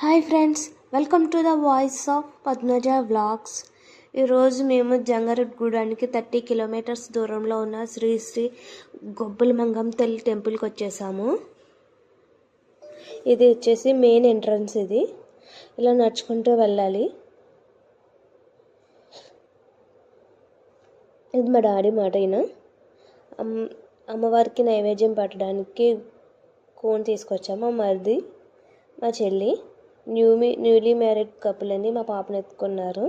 Hi friends, welcome to the voice of Padmaja vlogs. ఈరోజు మేము జంగారెడ్డిగూడానికి 30 kilometres దూరంలో ఉన్న శ్రీ శ్రీ గొబ్బలమంగమ్మ తల్లి టెంపుల్కి వచ్చేసాము. ఇది వచ్చేసి మెయిన్ ఎంట్రన్స్. ఇది ఇలా నడుచుకుంటూ వెళ్ళాలి. ఇది మా డాడీ మాట. ఈయన అమ్మవారికి నైవేద్యం పెట్టడానికి కోన్ తీసుకొచ్చాము. మా మరిది, మా చెల్లి, న్యూలీ మ్యారీడ్ కపుల్ అని మా పాపను ఎత్తుకున్నారు.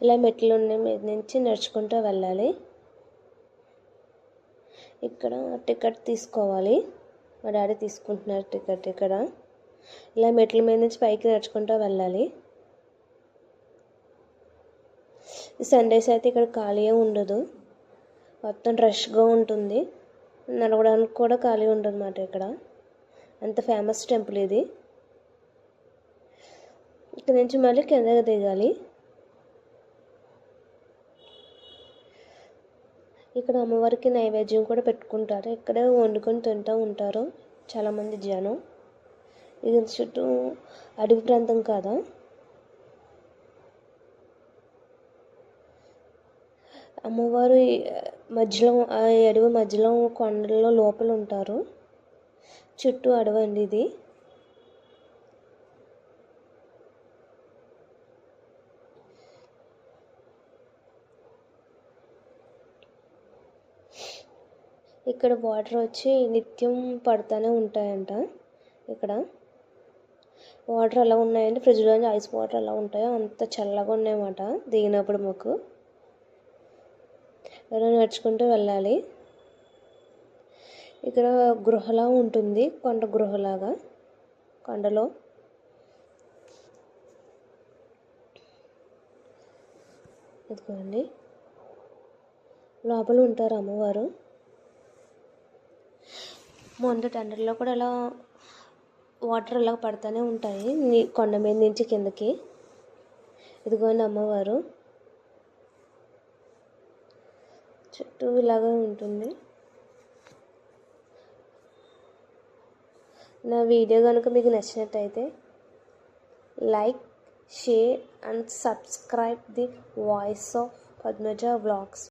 ఇలా మెట్లు ఉన్న మీద నుంచి నడుచుకుంటూ వెళ్ళాలి. ఇక్కడ టికెట్ తీసుకోవాలి. మా డాడీ తీసుకుంటున్నారు టికెట్. ఇక్కడ ఇలా మెట్ల మీద నుంచి పైకి నడుచుకుంటూ వెళ్ళాలి. సండేస్ అయితే ఇక్కడ ఖాళీ ఉండదు, మొత్తం రష్గా ఉంటుంది. నడవడానికి కూడా ఖాళీ ఉండదు అన్నమాట. ఇక్కడ అంత ఫేమస్ టెంపుల్ ఇది. ఇక్కడ నుంచి మళ్ళీ కిందకి దిగాలి. ఇక్కడ అమ్మవారికి నైవేద్యం కూడా పెట్టుకుంటారు. ఇక్కడే వండుకొని తింటూ ఉంటారు చాలామంది జనం. ఇది చుట్టూ అడవి ప్రాంతం కాదా. అమ్మవారు మధ్యలో, ఆ అడవి మధ్యలో కొండల్లో లోపల ఉంటారు. చుట్టూ అడవి అండి ఇది. ఇక్కడ వాటర్ వచ్చి నిత్యం పడుతూనే ఉంటాయంట. ఇక్కడ వాటర్ ఎలా ఉన్నాయంటే ఫ్రిడ్జ్లో ఐస్ వాటర్ ఎలా ఉంటాయో అంత చల్లగా ఉన్నాయన్నమాట దిగినప్పుడు మాకు. ఇలా నడుచుకుంటూ వెళ్ళాలి. ఇక్కడ గృహలా ఉంటుంది, కొండ గృహలాగా. కొండలో ఇదిగోండి లోపల ఉంటారు అమ్మవారు. మొన్న టెండర్లో కూడా అలా వాటర్ ఇలా పడుతూనే ఉంటాయి కొండ మీద నుంచి కిందకి. ఇదిగోండి అమ్మవారు చుట్టూ ఇలాగా ఉంటుంది. నా వీడియో కనుక మీకు నచ్చినట్టయితే like, share and subscribe the voice of Padmaja vlogs.